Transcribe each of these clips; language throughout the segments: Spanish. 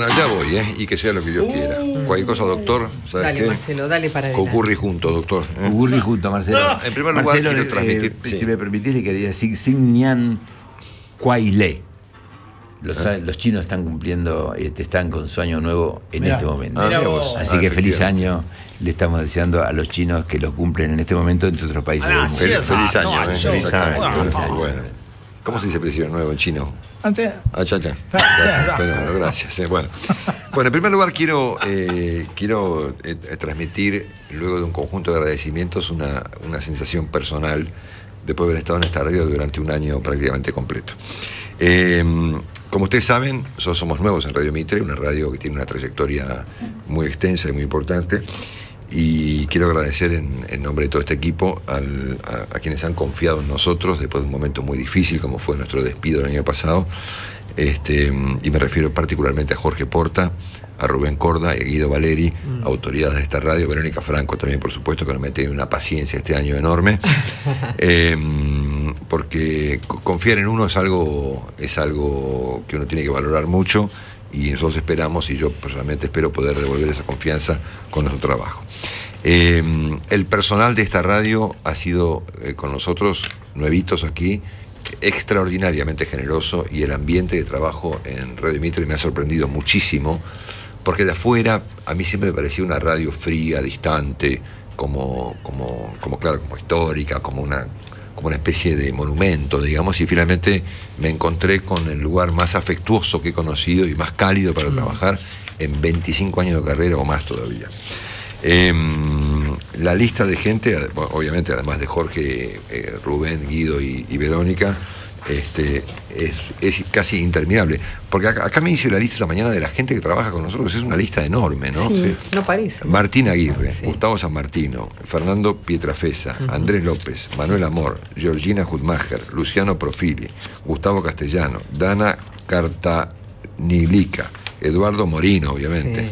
Bueno, allá voy, y que sea lo que Dios quiera. Cualquier cosa, doctor, ¿sabes dale, qué? Marcelo, dale para adelante. Ocurre junto, doctor. Ocurre junto, Marcelo. En primer lugar, Marcelo, quiero transmitir... si me permitís, le quería decir Xingnian Kuai-le. Los chinos están cumpliendo, están con su año nuevo en este momento. Así que feliz año. Le estamos deseando a los chinos que lo cumplen en este momento, entre otros países del mundo. Feliz año, Feliz año. Bueno. ¿Cómo se dice feliz año nuevo en chino? Gracias. Bueno, en primer lugar quiero transmitir, luego de un conjunto de agradecimientos, una sensación personal después de haber estado en esta radio durante un año prácticamente completo. Como ustedes saben, nosotros somos nuevos en Radio Mitre, una radio que tiene una trayectoria muy extensa y muy importante. Y quiero agradecer en nombre de todo este equipo a quienes han confiado en nosotros después de un momento muy difícil como fue nuestro despido el año pasado. Y me refiero particularmente a Jorge Porta, a Rubén Corda y a Guido Valeri, autoridades de esta radio, Verónica Franco también, por supuesto, que nos meten una paciencia este año enorme. Porque confiar en uno es algo que uno tiene que valorar mucho. Y nosotros esperamos, y yo personalmente espero poder devolver esa confianza con nuestro trabajo. El personal de esta radio ha sido con nosotros, nuevitos aquí, extraordinariamente generoso, y el ambiente de trabajo en Radio Mitre me ha sorprendido muchísimo, porque de afuera a mí siempre me parecía una radio fría, distante, como histórica, como una especie de monumento, digamos, y finalmente me encontré con el lugar más afectuoso que he conocido y más cálido para trabajar en 25 años de carrera o más todavía. La lista de gente, obviamente además de Jorge, Rubén, Guido y Verónica, es casi interminable, porque acá me dice la lista esta mañana de la gente que trabaja con nosotros, es una lista enorme, ¿no? Sí, no parece. Martín Aguirre, Gustavo San Martino, Fernando Pietrafesa, Andrés López, Manuel Amor, Georgina Hutmacher, Luciano Profili, Gustavo Castellano, Dana Cartanilica, Eduardo Morino, obviamente,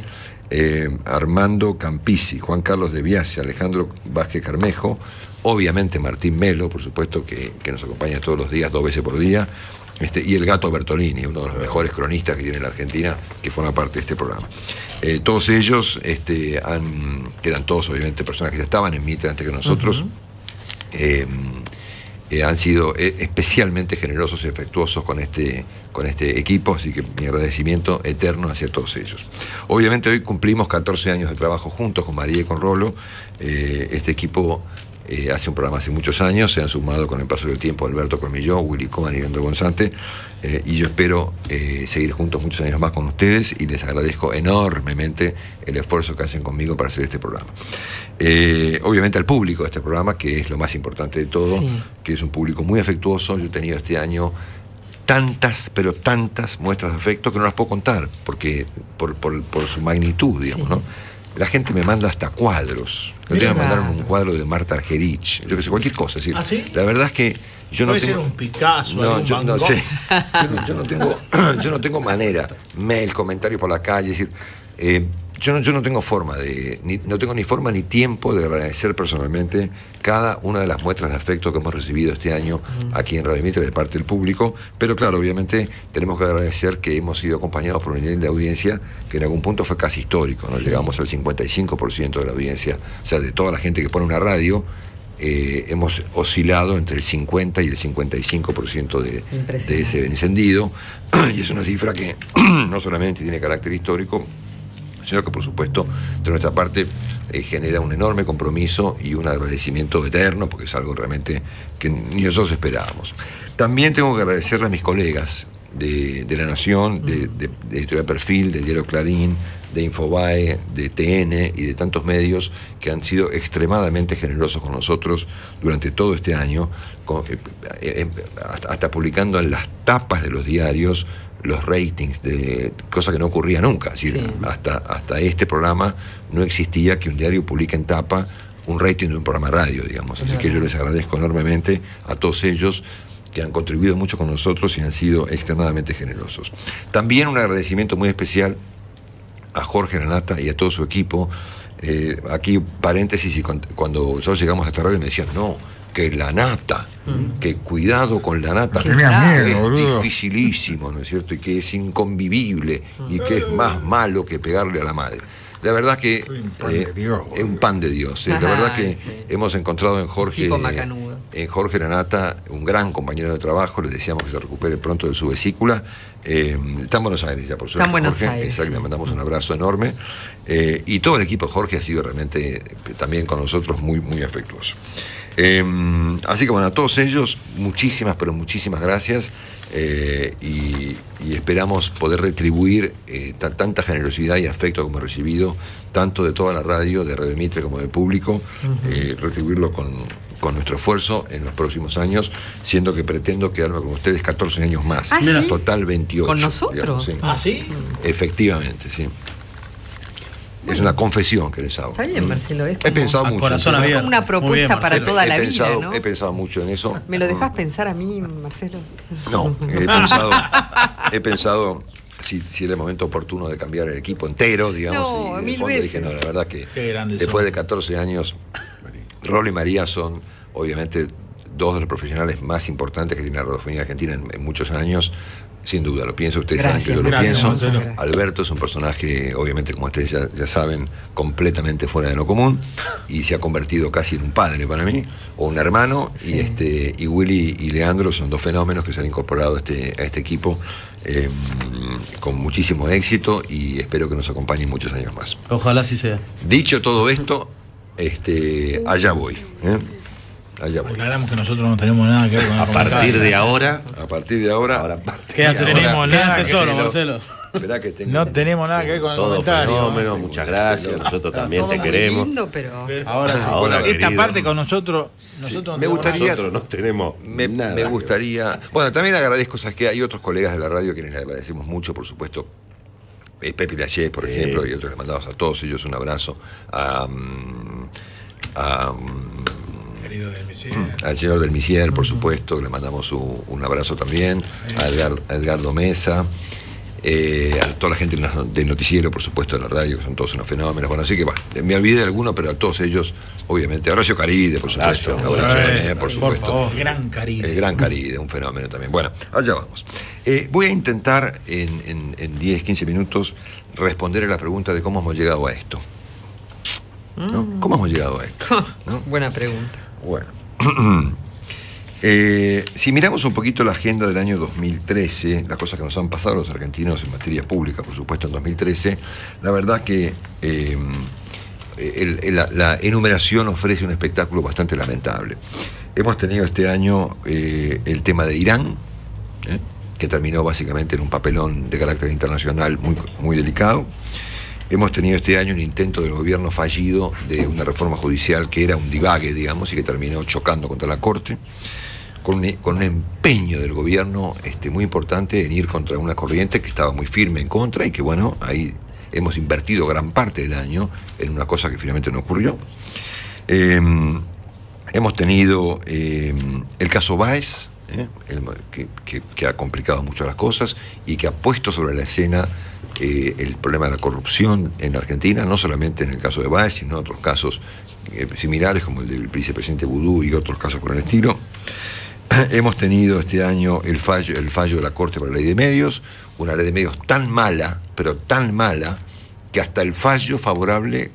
Armando Campisi, Juan Carlos de Biasi, Alejandro Vázquez Carmejo, obviamente Martín Melo, por supuesto, que nos acompaña todos los días, 2 veces por día, y el Gato Bertolini, uno de los mejores cronistas que tiene la Argentina, que forma parte de este programa. Todos ellos eran todos obviamente personas que ya estaban en Mitre antes que nosotros. Han sido especialmente generosos y afectuosos con este equipo, así que mi agradecimiento eterno hacia todos ellos. Obviamente hoy cumplimos 14 años de trabajo juntos con María y con Rolo. Este equipo hace un programa hace muchos años, se han sumado con el paso del tiempo Alberto Cormilló, Willy Cohen y Leandro Gonzante, y yo espero seguir juntos muchos años más con ustedes, y les agradezco enormemente el esfuerzo que hacen conmigo para hacer este programa. Obviamente al público de este programa, que es lo más importante de todo, que es un público muy afectuoso. Yo he tenido este año tantas muestras de afecto que no las puedo contar, porque por su magnitud, digamos, ¿no? La gente me manda hasta cuadros. Me mandaron un cuadro de Marta Argerich, yo que sé, cualquier cosa. Es decir, la verdad es que yo no tengo... Puede ser un Picasso, yo no tengo manera. Mail, comentarios por la calle, es decir, yo no tengo forma no tengo ni forma ni tiempo de agradecer personalmente cada una de las muestras de afecto que hemos recibido este año aquí en Radio Mitre de parte del público, pero claro, obviamente tenemos que agradecer que hemos sido acompañados por un nivel de audiencia que en algún punto fue casi histórico, ¿no? Llegamos al 55% de la audiencia, o sea, de toda la gente que pone una radio, hemos oscilado entre el 50 y el 55% de ese encendido, y es una cifra que no solamente tiene carácter histórico, sino que por supuesto de nuestra parte genera un enorme compromiso y un agradecimiento eterno, porque es algo realmente que ni nosotros esperábamos. También tengo que agradecerle a mis colegas de La Nación, de Editorial Perfil, del diario Clarín, de Infobae, de TN y de tantos medios que han sido extremadamente generosos con nosotros durante todo este año, hasta publicando en las tapas de los diarios los ratings, de cosa que no ocurría nunca. Es decir, hasta este programa no existía que un diario publique en tapa un rating de un programa de radio, digamos. Así que yo les agradezco enormemente a todos ellos, que han contribuido mucho con nosotros y han sido extremadamente generosos. También un agradecimiento muy especial a Jorge Renata y a todo su equipo. Aquí paréntesis, y cuando nosotros llegamos a esta radio me decían, no, que la nata, que cuidado con la nata, que es dificilísimo, ¿no es cierto? Y que es inconvivible y que es más malo que pegarle a la madre. La verdad que es un pan de Dios. La verdad que hemos encontrado en Jorge Lanata un gran compañero de trabajo. Le deseamos que se recupere pronto de su vesícula. Está en Buenos Aires ya, por suerte. Está en Buenos Aires. Exacto, le mandamos un abrazo enorme. Y todo el equipo de Jorge ha sido realmente también con nosotros muy, muy afectuoso. Así que bueno, a todos ellos, muchísimas, pero muchísimas gracias. Y esperamos poder retribuir tanta generosidad y afecto como he recibido, tanto de toda la radio, de Radio Mitre como del público, retribuirlo con nuestro esfuerzo en los próximos años, siendo que pretendo quedarme con ustedes 14 años más. ¿Ah, sí? Total 28. ¿Con nosotros? Digamos, sí. ¿Ah, sí? Efectivamente, sí. Es una confesión que les hago. Está bien, Marcelo. Es He pensado mucho. Corazón abierto. como una propuesta Bien, para toda la vida, ¿no? He pensado mucho en eso. ¿Me lo dejas pensar a mí, Marcelo? No, he pensado si era el momento oportuno de cambiar el equipo entero, digamos. No, y en el mil fondo veces. dije, no, la verdad que después después de 14 años, Rolo y María son, obviamente, dos de los profesionales más importantes que tiene la radiofonía argentina en muchos años. Sin duda, lo pienso, ustedes saben que yo lo pienso. Marcelo. Alberto es un personaje, obviamente, como ustedes ya saben, completamente fuera de lo común, y se ha convertido casi en un padre para mí, o un hermano, y Willy y Leandro son dos fenómenos que se han incorporado a este equipo con muchísimo éxito, y espero que nos acompañen muchos años más. Ojalá así sea. Dicho todo esto, allá voy. Allá voy. Aclaramos que nosotros no tenemos nada que ver con A partir de ahora. A partir de ahora. Quédate solo, Marcelo. Verá que tengo, No tenemos nada que ver con el Todo comentario. fenómeno, muchas gracias. Nosotros también Todo te muy queremos. lindo, pero... Ahora sí. Ahora, Esta querido. parte con nosotros no me gustaría- Nosotros no tenemos nada. me gustaría. Bueno, también agradezco, ¿sabes qué? Hay otros colegas de la radio a quienes le agradecemos mucho, por supuesto. Pepe Lachey, por ejemplo, y otros, les mandamos a todos ellos un abrazo. Al señor del Misier, por supuesto, le mandamos un abrazo también. A Edgardo Mesa. A toda la gente del noticiero, por supuesto, de la radio, que son todos unos fenómenos. Bueno, así que bueno, me olvidé de alguno, pero a todos ellos, obviamente. A Horacio Caride, por supuesto. Horacio, También, por supuesto. favor. Gran Caride. El gran Caride, un fenómeno también. Bueno, allá vamos. Voy a intentar en 10, 15 minutos responder a la pregunta de cómo hemos llegado a esto. ¿No? ¿Cómo hemos llegado a esto? ¿No? Buena pregunta. Bueno. Si miramos un poquito la agenda del año 2013, las cosas que nos han pasado a los argentinos en materia pública, por supuesto, en 2013, la verdad que la enumeración ofrece un espectáculo bastante lamentable. Hemos tenido este año el tema de Irán, que terminó básicamente en un papelón de carácter internacional muy, muy delicado. Hemos tenido este año un intento del gobierno fallido de una reforma judicial que era un divague, digamos, y que terminó chocando contra la Corte, con un empeño del gobierno muy importante en ir contra una corriente que estaba muy firme en contra, y que bueno, ahí hemos invertido gran parte del año en una cosa que finalmente no ocurrió. Hemos tenido el caso Báez, que ha complicado mucho las cosas y que ha puesto sobre la escena el problema de la corrupción en Argentina, no solamente en el caso de Báez, sino en otros casos similares, como el del vicepresidente Vudú y otros casos por el estilo. Hemos tenido este año el fallo de la Corte para la Ley de Medios, una ley de medios tan mala, pero tan mala, que hasta el fallo favorable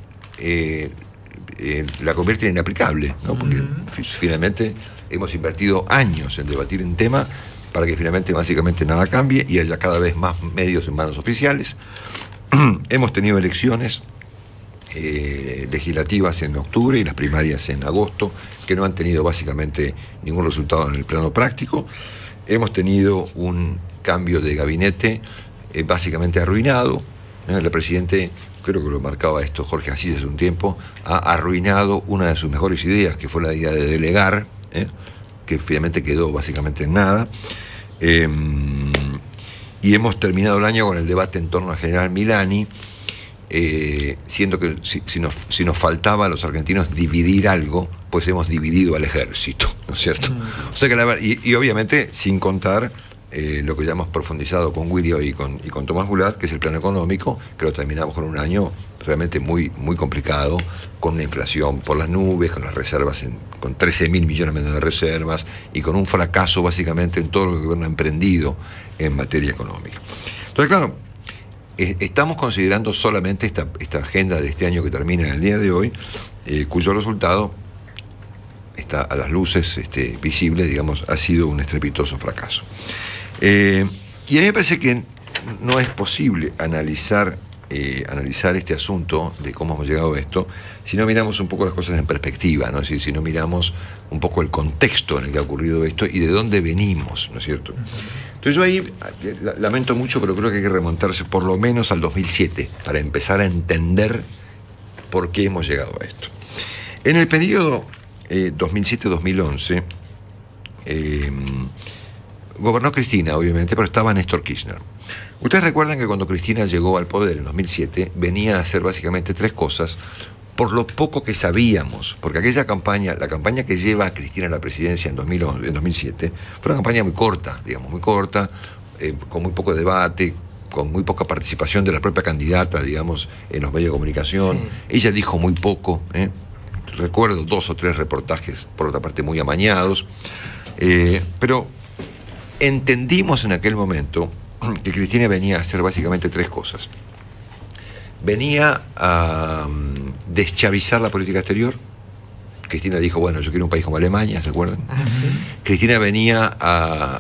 la convierte en inaplicable, ¿no? Porque finalmente hemos invertido años en debatir un tema para que finalmente básicamente nada cambie y haya cada vez más medios en manos oficiales. Hemos tenido elecciones legislativas en octubre y las primarias en agosto, que no han tenido básicamente ningún resultado en el plano práctico. Hemos tenido un cambio de gabinete básicamente arruinado. El presidente, creo que lo marcaba esto Jorge Asís hace un tiempo, ha arruinado una de sus mejores ideas, que fue la idea de delegar, que finalmente quedó básicamente en nada. Y hemos terminado el año con el debate en torno al general Milani, siendo que si nos faltaba a los argentinos dividir algo, pues hemos dividido al ejército, ¿no es cierto? O sea que y obviamente sin contar lo que ya hemos profundizado con Willy y con Tomás Bulat, que es el plan económico, que lo terminamos con un año realmente muy, muy complicado, con una inflación por las nubes, con las reservas, con 13.000 millones de reservas, y con un fracaso básicamente en todo lo que el gobierno ha emprendido en materia económica. Entonces, claro, estamos considerando solamente esta agenda de este año que termina en el día de hoy, cuyo resultado está a las luces visible, digamos, ha sido un estrepitoso fracaso. Y a mí me parece que no es posible analizar este asunto de cómo hemos llegado a esto si no miramos un poco las cosas en perspectiva, ¿no? Es decir, si no miramos un poco el contexto en el que ha ocurrido esto y de dónde venimos, ¿no es cierto? Entonces yo ahí lamento mucho, pero creo que hay que remontarse por lo menos al 2007 para empezar a entender por qué hemos llegado a esto. En el periodo 2007-2011 gobernó Cristina, obviamente, pero estaba Néstor Kirchner. Ustedes recuerdan que cuando Cristina llegó al poder en 2007 venía a hacer básicamente tres cosas por lo poco que sabíamos, porque aquella campaña, la campaña que lleva a Cristina a la presidencia en 2007, fue una campaña muy corta, digamos, muy corta, con muy poco debate, con muy poca participación de la propia candidata, digamos, en los medios de comunicación. Sí. Ella dijo muy poco, recuerdo 2 o 3 reportajes, por otra parte muy amañados, pero entendimos en aquel momento que Cristina venía a hacer básicamente 3 cosas. Venía a deschavizar la política exterior. Cristina dijo, bueno, yo quiero un país como Alemania, ¿se acuerdan? ¿Sí? Cristina venía a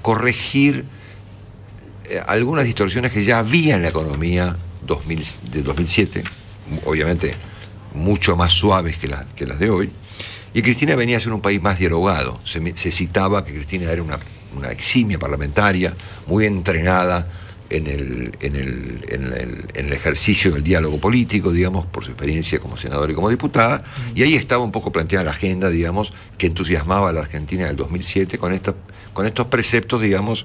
corregir algunas distorsiones que ya había en la economía de 2007, obviamente mucho más suaves que las de hoy. Y Cristina venía a ser un país más dialogado. Se citaba que Cristina era una eximia parlamentaria, muy entrenada en el ejercicio del diálogo político, digamos, por su experiencia como senadora y como diputada, y ahí estaba un poco planteada la agenda, digamos, que entusiasmaba a la Argentina del 2007 con estos preceptos, digamos,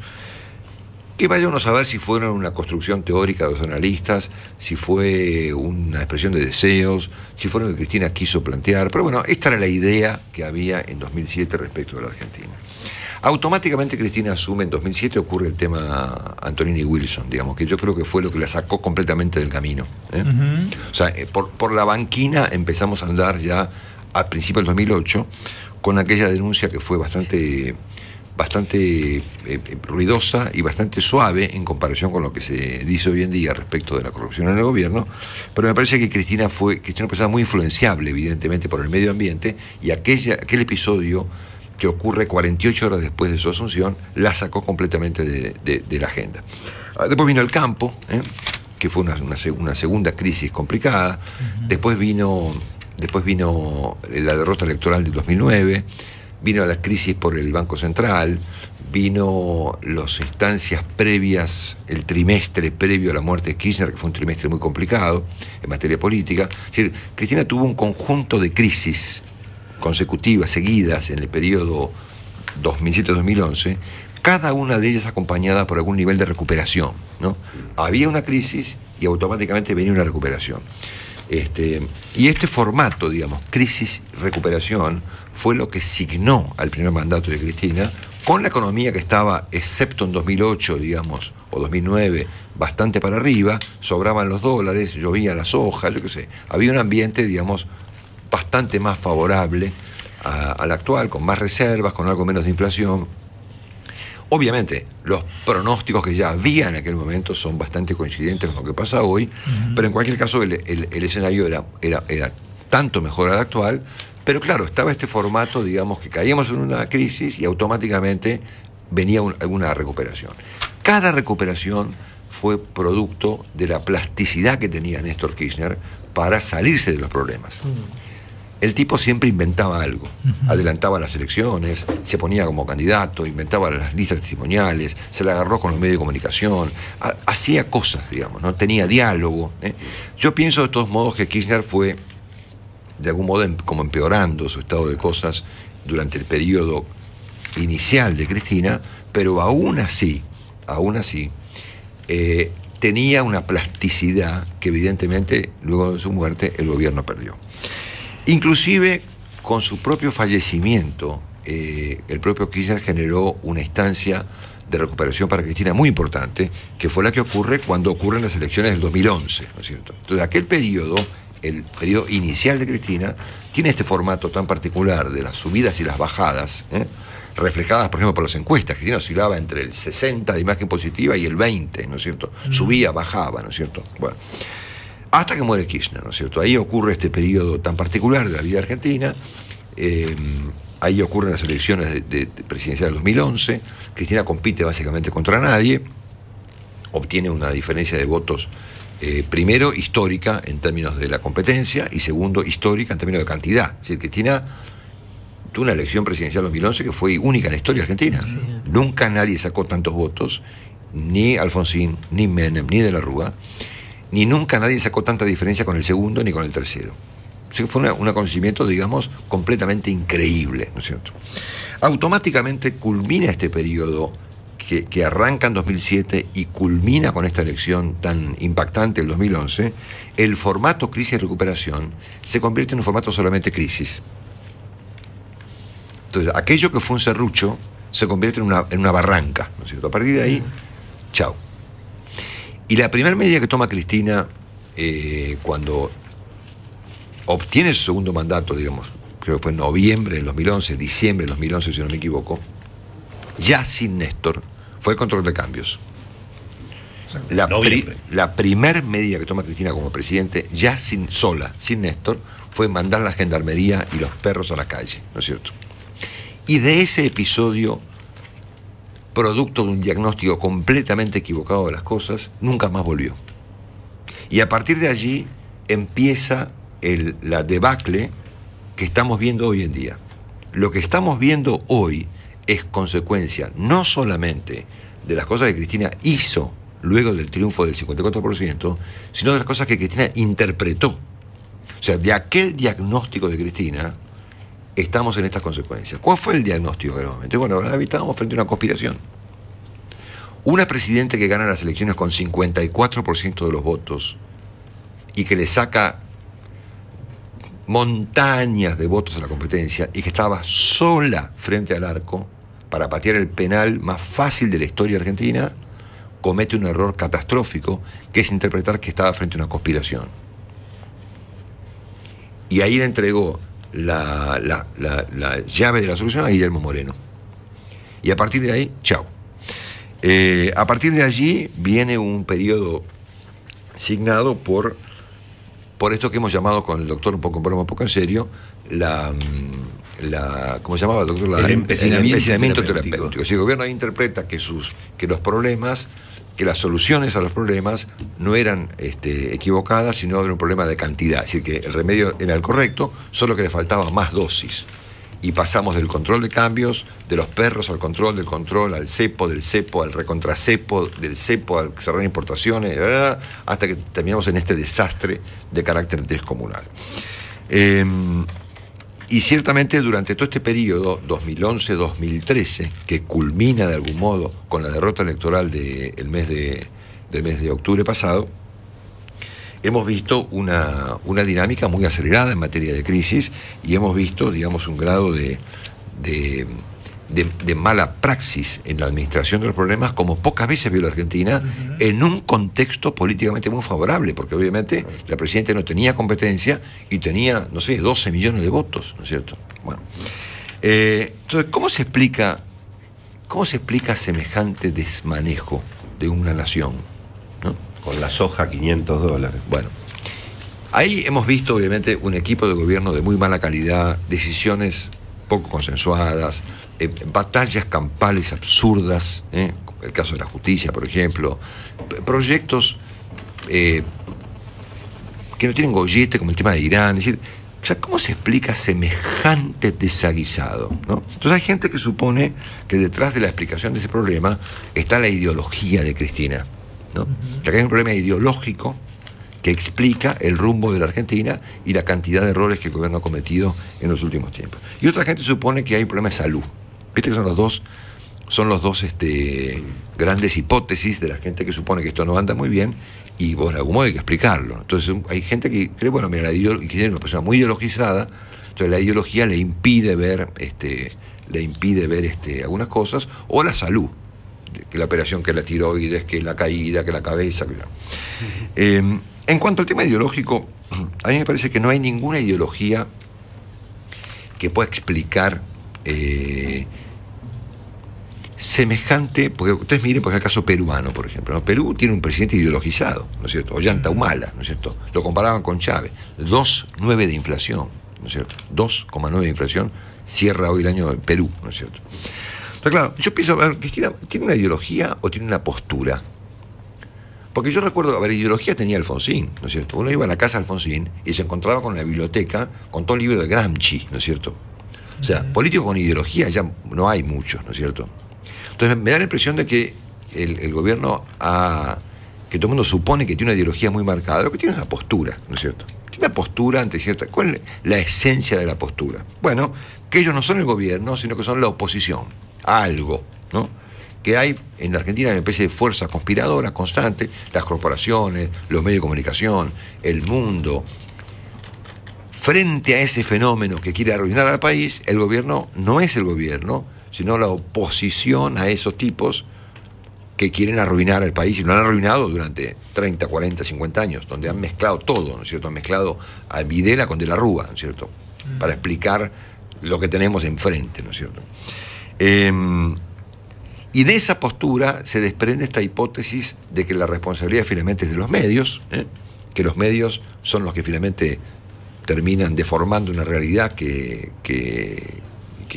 que vaya uno a saber si fueron una construcción teórica de los analistas, si fue una expresión de deseos, si fueron lo que Cristina quiso plantear, pero bueno, esta era la idea que había en 2007 respecto de la Argentina. Automáticamente Cristina asume, en 2007 ocurre el tema Antonini Wilson, digamos, que yo creo que fue lo que la sacó completamente del camino. O sea, por la banquina empezamos a andar ya al principio del 2008 con aquella denuncia que fue bastante ruidosa y bastante suave en comparación con lo que se dice hoy en día respecto de la corrupción en el gobierno, pero me parece que Cristina fue una persona muy influenciable, evidentemente, por el medio ambiente, y aquel episodio que ocurre 48 horas después de su asunción, la sacó completamente de la agenda. Después vino el campo, que fue una segunda crisis complicada. Después vino la derrota electoral del 2009, vino la crisis por el Banco Central, vino las instancias previas, el trimestre previo a la muerte de Kirchner, que fue un trimestre muy complicado en materia política. Es decir, Cristina tuvo un conjunto de crisis consecutivas, seguidas, en el periodo 2007-2011, cada una de ellas acompañada por algún nivel de recuperación, ¿no? Había una crisis y automáticamente venía una recuperación. Y este formato, digamos, crisis-recuperación, fue lo que signó al primer mandato de Cristina, con la economía que estaba, excepto en 2008, digamos, o 2009, bastante para arriba, sobraban los dólares, llovía la soja, yo qué sé. Había un ambiente, digamos, bastante más favorable al actual, con más reservas, con algo menos de inflación. Obviamente, los pronósticos que ya había en aquel momento son bastante coincidentes con lo que pasa hoy, pero en cualquier caso el escenario era tanto mejor al actual, pero claro, estaba este formato, digamos, que caíamos en una crisis y automáticamente venía alguna recuperación. Cada recuperación fue producto de la plasticidad que tenía Néstor Kirchner para salirse de los problemas. El tipo siempre inventaba algo, adelantaba las elecciones, se ponía como candidato, inventaba las listas testimoniales, se la agarró con los medios de comunicación, hacía cosas, digamos, ¿no? Tenía diálogo. Yo pienso de todos modos que Kirchner fue, de algún modo, como empeorando su estado de cosas durante el periodo inicial de Cristina, pero aún así, tenía una plasticidad que evidentemente luego de su muerte el gobierno perdió. Inclusive con su propio fallecimiento, el propio Kirchner generó una instancia de recuperación para Cristina muy importante, que fue la que ocurre cuando ocurren las elecciones del 2011, ¿no es cierto? Entonces, aquel periodo, el periodo inicial de Cristina, tiene este formato tan particular de las subidas y las bajadas, reflejadas, por ejemplo, por las encuestas. Cristina oscilaba entre el 60 de imagen positiva y el 20, ¿no es cierto? Subía, bajaba, ¿no es cierto? Bueno, hasta que muere Kirchner, ¿no es cierto? Ahí ocurre este periodo tan particular de la vida argentina. Ahí ocurren las elecciones de presidencial del 2011. Cristina compite básicamente contra nadie, obtiene una diferencia de votos, primero histórica en términos de la competencia y segundo histórica en términos de cantidad. Es decir, Cristina tuvo una elección presidencial del 2011 que fue única en la historia argentina. Sí. Nunca nadie sacó tantos votos, ni Alfonsín, ni Menem, ni de la Rúa, ni nunca nadie sacó tanta diferencia con el segundo ni con el tercero. O sea, fue un acontecimiento, digamos, completamente increíble, ¿no es cierto? Automáticamente culmina este periodo que arranca en 2007 y culmina con esta elección tan impactante del 2011. El formato crisis y recuperación se convierte en un formato solamente crisis. Entonces, aquello que fue un serrucho se convierte en una barranca, ¿no es cierto? A partir de ahí, chao. Y la primera medida que toma Cristina cuando obtiene su segundo mandato, digamos, creo que fue en noviembre del 2011, diciembre del 2011, si no me equivoco, ya sin Néstor, fue el control de cambios. La primer medida que toma Cristina como presidente, ya sin Néstor, fue mandar la gendarmería y los perros a la calle, ¿no es cierto? Y de ese episodio, producto de un diagnóstico completamente equivocado de las cosas, nunca más volvió. Y a partir de allí empieza la debacle que estamos viendo hoy en día. Lo que estamos viendo hoy es consecuencia no solamente de las cosas que Cristina hizo luego del triunfo del 54%, sino de las cosas que Cristina interpretó. O sea, de aquel diagnóstico de Cristina estamos en estas consecuencias. ¿Cuál fue el diagnóstico del momento? Bueno, estábamos frente a una conspiración. Una presidenta que gana las elecciones con 54% de los votos y que le saca montañas de votos a la competencia y que estaba sola frente al arco para patear el penal más fácil de la historia argentina, comete un error catastrófico, que es interpretar que estaba frente a una conspiración. Y ahí le entregó la llave de la solución a Guillermo Moreno. Y a partir de ahí, chao. A partir de allí viene un periodo signado por esto que hemos llamado con el doctor un poco en serio, ¿cómo se llamaba el doctor? El empecinamiento terapéutico. Si el gobierno interpreta que los problemas, que las soluciones a los problemas no eran equivocadas, sino era un problema de cantidad. Es decir, que el remedio era el correcto, solo que le faltaba más dosis. Y pasamos del control de cambios, de los perros al control del control, al cepo, del cepo al recontracepo, del cepo al cerrar importaciones, hasta que terminamos en este desastre de carácter descomunal. Y ciertamente durante todo este periodo, 2011-2013, que culmina de algún modo con la derrota electoral del mes de octubre pasado, hemos visto una dinámica muy acelerada en materia de crisis y hemos visto, digamos, un grado de mala praxis en la administración de los problemas como pocas veces vio la Argentina, en un contexto políticamente muy favorable, porque obviamente la presidenta no tenía competencia y tenía, no sé, 12 millones de votos, ¿no es cierto? Bueno, entonces, ¿cómo se explica semejante desmanejo de una nación, ¿no? Con la soja $500. Bueno, ahí hemos visto obviamente un equipo de gobierno de muy mala calidad, decisiones poco consensuadas, batallas campales absurdas, el caso de la justicia, por ejemplo, proyectos que no tienen gollete, como el tema de Irán. Es decir, o sea, ¿cómo se explica semejante desaguisado, ¿no? Entonces hay gente que supone que detrás de la explicación de ese problema está la ideología de Cristina, ¿no? O sea, que hay un problema ideológico que explica el rumbo de la Argentina y la cantidad de errores que el gobierno ha cometido en los últimos tiempos. Y otra gente supone que hay un problema de salud. Viste que son los dos grandes hipótesis de la gente que supone que esto no anda muy bien y, bueno, de algún modo hay que explicarlo. Entonces hay gente que cree, bueno, mira, que es una persona muy ideologizada, entonces la ideología le impide ver algunas cosas, o la salud. que la operación, que la tiroides, que la caída, que la cabeza. En cuanto al tema ideológico, a mí me parece que no hay ninguna ideología que pueda explicar semejante, porque ustedes miren por ejemplo, el caso peruano, por ejemplo, ¿no? Perú tiene un presidente ideologizado, ¿no es cierto? Ollanta Humala, ¿no es cierto? Lo comparaban con Chávez, 2,9 de inflación, ¿no es cierto? 2,9 de inflación, cierra hoy el año de Perú, ¿no es cierto? Entonces, claro, yo pienso, a ver, Cristina, ¿tiene una ideología o tiene una postura? Porque yo recuerdo, a ver, ideología tenía Alfonsín, ¿no es cierto? Uno iba a la casa de Alfonsín y se encontraba con la biblioteca con todo el libro de Gramsci, ¿no es cierto? O sea, políticos con ideología ya no hay muchos, ¿no es cierto? Entonces me da la impresión de que el gobierno que todo el mundo supone que tiene una ideología muy marcada, lo que tiene es una postura, ¿no es cierto? Tiene una postura ante cierta... ¿Cuál es la esencia de la postura? Bueno, que ellos no son el gobierno, sino que son la oposición a algo, ¿no? Que hay en la Argentina una especie de fuerza conspiradora constante, las corporaciones, los medios de comunicación, el mundo. Frente a ese fenómeno que quiere arruinar al país, el gobierno no es el gobierno, sino la oposición a esos tipos que quieren arruinar al país, y lo han arruinado durante 30, 40, 50 años, donde han mezclado todo, ¿no es cierto? Han mezclado a Videla con De la Rúa, ¿no es cierto? Para explicar lo que tenemos enfrente, ¿no es cierto? Y de esa postura se desprende esta hipótesis de que la responsabilidad finalmente es de los medios, que los medios son los que finalmente terminan deformando una realidad que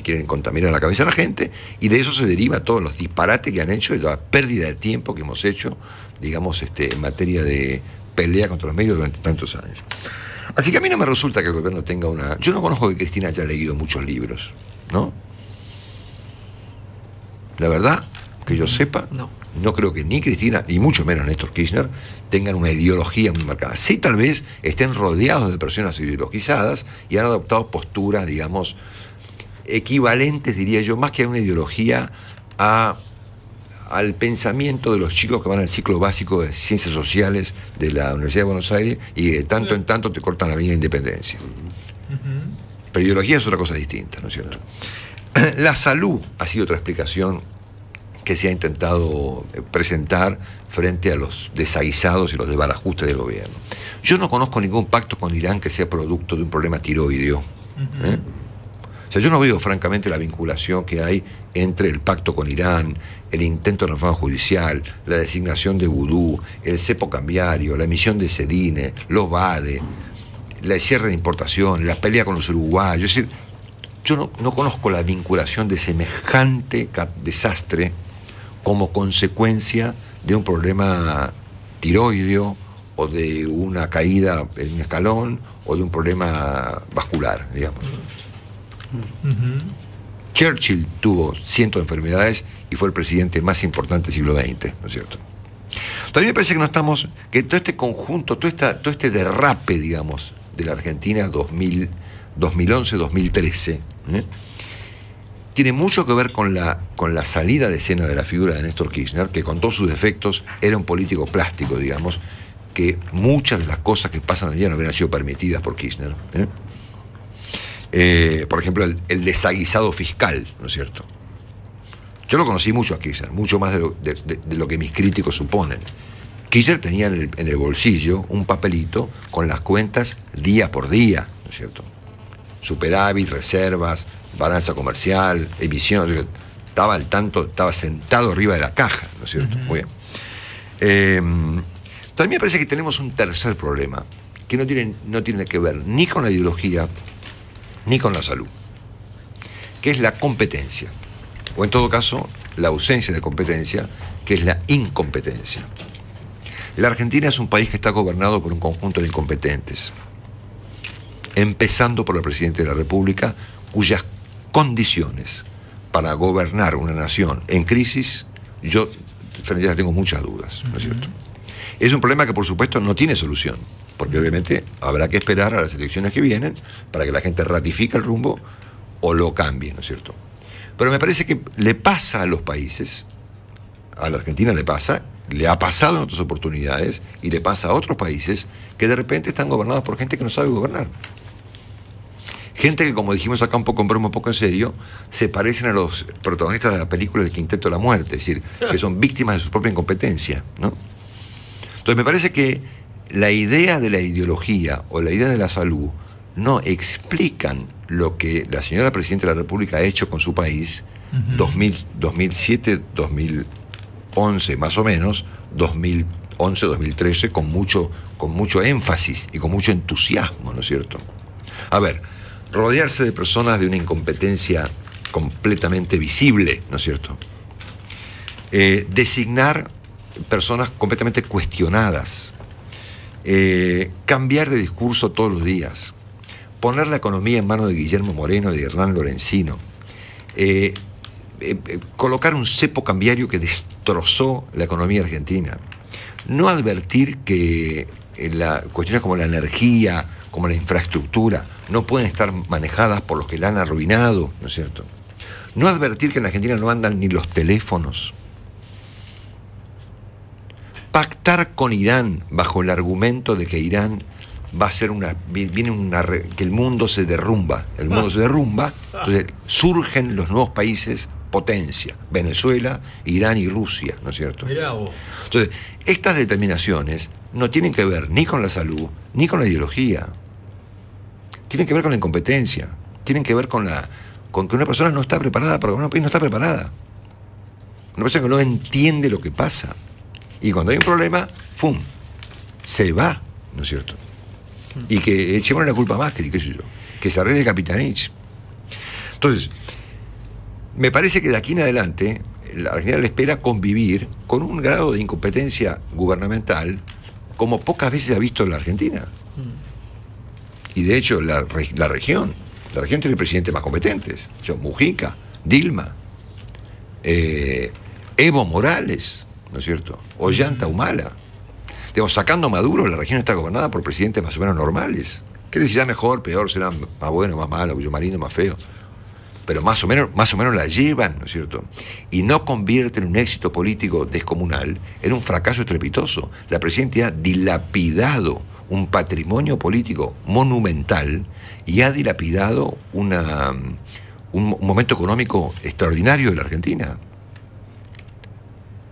quieren contaminar la cabeza de la gente, y de eso se deriva todos los disparates que han hecho y la pérdida de tiempo que hemos hecho, digamos, en materia de pelea contra los medios durante tantos años. Así que a mí no me resulta que el gobierno tenga una... Yo no conozco que Cristina haya leído muchos libros, ¿no? La verdad, que yo sepa, no creo que ni Cristina, ni mucho menos Néstor Kirchner, tengan una ideología muy marcada. Sí, tal vez estén rodeados de personas ideologizadas y han adoptado posturas, digamos, equivalentes, diría yo, más que a una ideología, al pensamiento de los chicos que van al ciclo básico de Ciencias Sociales de la Universidad de Buenos Aires y de tanto en tanto te cortan la Avenida Independencia. Pero ideología es otra cosa distinta, ¿no es cierto? La salud ha sido otra explicación que se ha intentado presentar frente a los desaguisados y los desbarajustes del gobierno. Yo no conozco ningún pacto con Irán que sea producto de un problema tiroideo. O sea, yo no veo francamente la vinculación que hay entre el pacto con Irán, el intento de reforma judicial, la designación de vudú, el cepo cambiario, la emisión de Sedine, los BADE, el cierre de importación, la pelea con los uruguayos. Es decir, yo no conozco la vinculación de semejante desastre como consecuencia de un problema tiroideo o de una caída en un escalón o de un problema vascular, digamos. Churchill tuvo cientos de enfermedades y fue el presidente más importante del siglo XX, ¿no es cierto? También me parece que no estamos, que todo este conjunto, todo este derrape, digamos, de la Argentina 2011-2013, tiene mucho que ver con la salida de escena de la figura de Néstor Kirchner, que con todos sus defectos era un político plástico, digamos, que muchas de las cosas que pasan hoy día no hubieran sido permitidas por Kirchner. Por ejemplo, el desaguisado fiscal, ¿no es cierto? Yo lo conocí mucho a Kirchner, mucho más de lo que mis críticos suponen. Kirchner tenía en el bolsillo un papelito con las cuentas día por día, ¿no es cierto? Superávit, reservas, balanza comercial, emisión, estaba al tanto, estaba sentado arriba de la caja, ¿no es cierto? Muy bien. También me parece que tenemos un tercer problema, que no tiene que ver ni con la ideología, ni con la salud, que es la competencia, o en todo caso, la ausencia de competencia, que es la incompetencia. La Argentina es un país que está gobernado por un conjunto de incompetentes, empezando por el presidente de la República, cuyas condiciones para gobernar una nación en crisis, yo frente a eso tengo muchas dudas, ¿no es cierto? Es un problema que por supuesto no tiene solución, porque obviamente habrá que esperar a las elecciones que vienen para que la gente ratifique el rumbo o lo cambie, ¿no es cierto? Pero me parece que le pasa a los países, a la Argentina le pasa, le ha pasado en otras oportunidades y le pasa a otros países que de repente están gobernados por gente que no sabe gobernar. Gente que, como dijimos acá un poco en broma, un poco en serio, se parecen a los protagonistas de la película El Quinteto de la Muerte, es decir, que son víctimas de su propia incompetencia, ¿no? Entonces me parece que la idea de la ideología o la idea de la salud no explican lo que la señora Presidenta de la República ha hecho con su país, 2007, 2011 más o menos, 2011, 2013, con mucho énfasis y con mucho entusiasmo, ¿no es cierto? A ver, rodearse de personas de una incompetencia completamente visible, ¿no es cierto? Designar personas completamente cuestionadas, cambiar de discurso todos los días, poner la economía en manos de Guillermo Moreno y de Hernán Lorenzino, colocar un cepo cambiario que destrozó la economía argentina, no advertir que cuestiones como la energía, como la infraestructura, no pueden estar manejadas por los que la han arruinado, ¿no es cierto? No advertir que en la Argentina no andan ni los teléfonos. Pactar con Irán bajo el argumento de que Irán va a ser que el mundo se derrumba. El mundo se derrumba, entonces surgen los nuevos países potencia, Venezuela, Irán y Rusia, ¿no es cierto? Mirá vos. Entonces, estas determinaciones no tienen que ver ni con la salud, ni con la ideología. Tienen que ver con la incompetencia. Tienen que ver con que una persona no está preparada para gobernar un país, no está preparada. Una persona que no entiende lo que pasa. Y cuando hay un problema, ¡fum!, se va, ¿no es cierto? Y que echemos la culpa a Macri, qué sé yo, que se arregle el Capitanich. Entonces, me parece que de aquí en adelante la Argentina le espera convivir con un grado de incompetencia gubernamental como pocas veces ha visto la Argentina. Y de hecho la región tiene presidentes más competentes. Mujica, Dilma, Evo Morales, ¿no es cierto? Ollanta Humala. Digamos, sacando a Maduro, la región está gobernada por presidentes más o menos normales. ¿Qué les dirá mejor, peor, será más bueno, más malo, cuyo marido más feo? Pero más o menos la llevan, ¿no es cierto? Y no convierten un éxito político descomunal en un fracaso estrepitoso. La presidenta ha dilapidado un patrimonio político monumental y ha dilapidado un momento económico extraordinario de la Argentina.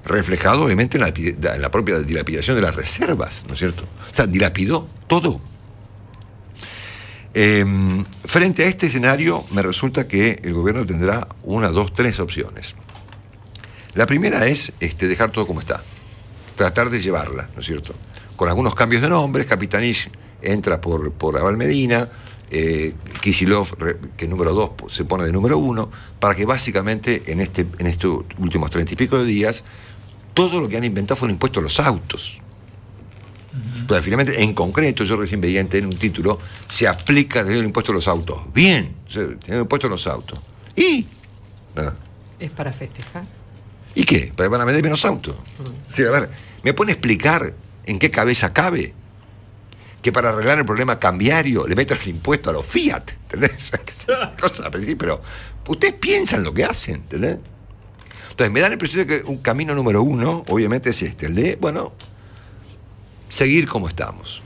Reflejado obviamente en la propia dilapidación de las reservas, ¿no es cierto? O sea, dilapidó todo. Frente a este escenario, me resulta que el gobierno tendrá 1, 2, 3 opciones. La primera es dejar todo como está, tratar de llevarla, ¿no es cierto? Con algunos cambios de nombres. Capitanich entra por Abel Medina, Kicillof, que número 2 se pone de número 1, para que básicamente en estos últimos 30 y pico de días todo lo que han inventado fue un impuesto a los autos. Pero finalmente, en concreto, yo recién veía en un título, se aplica el impuesto a los autos. Bien, el impuesto a los autos. ¿Y? Nada. ¿Es para festejar? ¿Y qué? ¿Para que van a vender menos autos? Sí, a ver, ¿me pueden explicar en qué cabeza cabe que para arreglar el problema cambiario le metan el impuesto a los Fiat? ¿Entendés? Cosas así, pero ustedes piensan lo que hacen, ¿entendés? Entonces me dan la impresión de que un camino número 1, obviamente, es el de, bueno, seguir como estamos.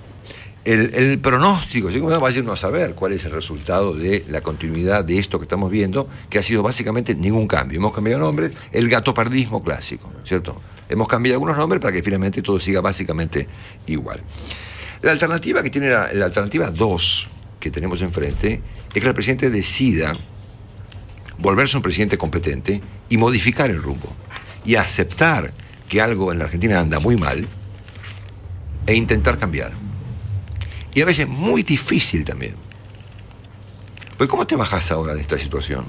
El pronóstico, vaya uno a saber cuál es el resultado de la continuidad de esto que estamos viendo, que ha sido básicamente ningún cambio. Hemos cambiado nombres, el gatopardismo clásico, ¿cierto? Hemos cambiado algunos nombres para que finalmente todo siga básicamente igual. La alternativa 2 que tenemos enfrente es que el presidente decida volverse un presidente competente y modificar el rumbo y aceptar que algo en la Argentina anda muy mal e intentar cambiar. Y a veces muy difícil también. Porque ¿cómo te bajás ahora de esta situación?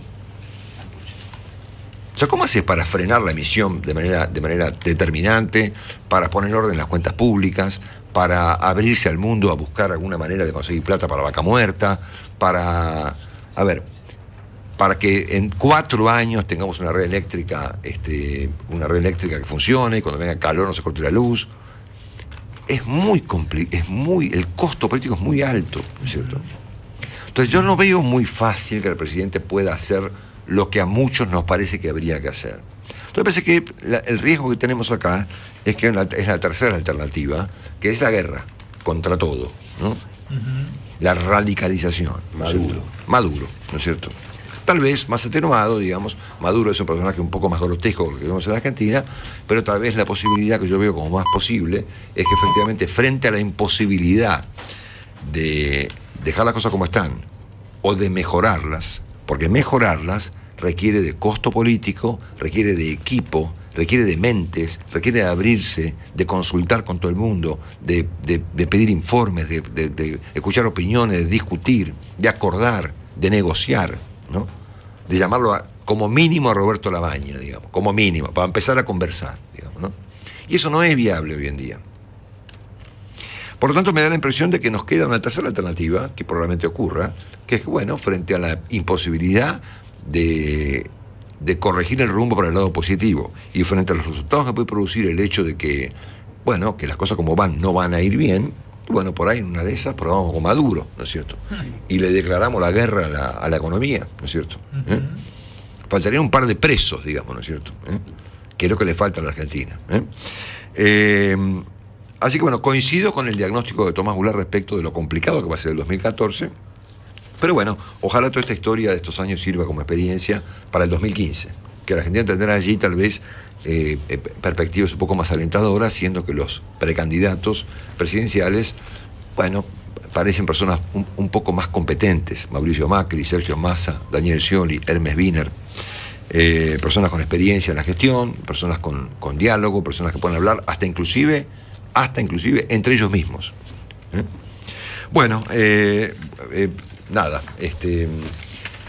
O sea, ¿cómo haces para frenar la emisión de manera determinante, para poner en orden las cuentas públicas, para abrirse al mundo a buscar alguna manera de conseguir plata para Vaca Muerta, para que en 4 años tengamos una red eléctrica que funcione, y cuando venga calor no se corte la luz? Es muy complicado, el costo político es muy alto, ¿no es cierto? Entonces yo no veo muy fácil que el presidente pueda hacer lo que a muchos nos parece que habría que hacer. Entonces parece que el riesgo que tenemos acá es la tercera alternativa, que es la guerra contra todo, ¿no? la radicalización. Maduro, ¿no es cierto? Tal vez más atenuado, digamos. Maduro es un personaje un poco más grotesco que lo que vemos en Argentina, pero tal vez la posibilidad que yo veo como más posible es que efectivamente frente a la imposibilidad de dejar las cosas como están o de mejorarlas, porque mejorarlas requiere de costo político, requiere de equipo, requiere de mentes, requiere de abrirse, de consultar con todo el mundo, de pedir informes, de escuchar opiniones, de discutir, de acordar, de negociar, ¿no? De llamarlo como mínimo a Roberto Labaña, digamos, como mínimo, para empezar a conversar, digamos, ¿no? Y eso no es viable hoy en día. Por lo tanto, me da la impresión de que nos queda una tercera alternativa, que probablemente ocurra, que es, bueno, frente a la imposibilidad de corregir el rumbo para el lado positivo y frente a los resultados que puede producir el hecho de que, bueno, que las cosas como van no van a ir bien, bueno, por ahí en una de esas probamos con Maduro, ¿no es cierto? Y le declaramos la guerra a la economía, ¿no es cierto? Faltarían un par de presos, digamos, ¿no es cierto? Que es lo que le falta a la Argentina. Así que bueno, coincido con el diagnóstico de Tomás Goulart respecto de lo complicado que va a ser el 2014, pero bueno, ojalá toda esta historia de estos años sirva como experiencia para el 2015, que la Argentina tendrá allí tal vez perspectivas un poco más alentadoras, siendo que los precandidatos presidenciales, bueno, parecen personas un poco más competentes: Mauricio Macri, Sergio Massa, Daniel Scioli, Hermes Wiener, personas con experiencia en la gestión, personas con diálogo, personas que pueden hablar hasta inclusive entre ellos mismos. Bueno, nada,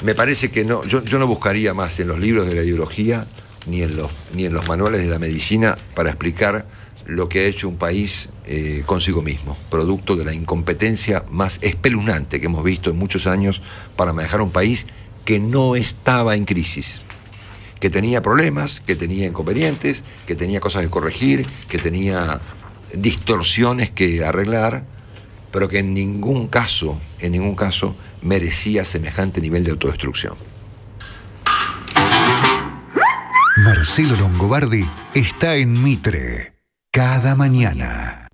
me parece que no, yo no buscaría más en los libros de la ideología ni en los manuales de la medicina para explicar lo que ha hecho un país consigo mismo, producto de la incompetencia más espeluznante que hemos visto en muchos años para manejar un país que no estaba en crisis, que tenía problemas, que tenía inconvenientes, que tenía cosas que corregir, que tenía distorsiones que arreglar, pero que en ningún caso merecía semejante nivel de autodestrucción. Marcelo Longobardi está en Mitre cada mañana.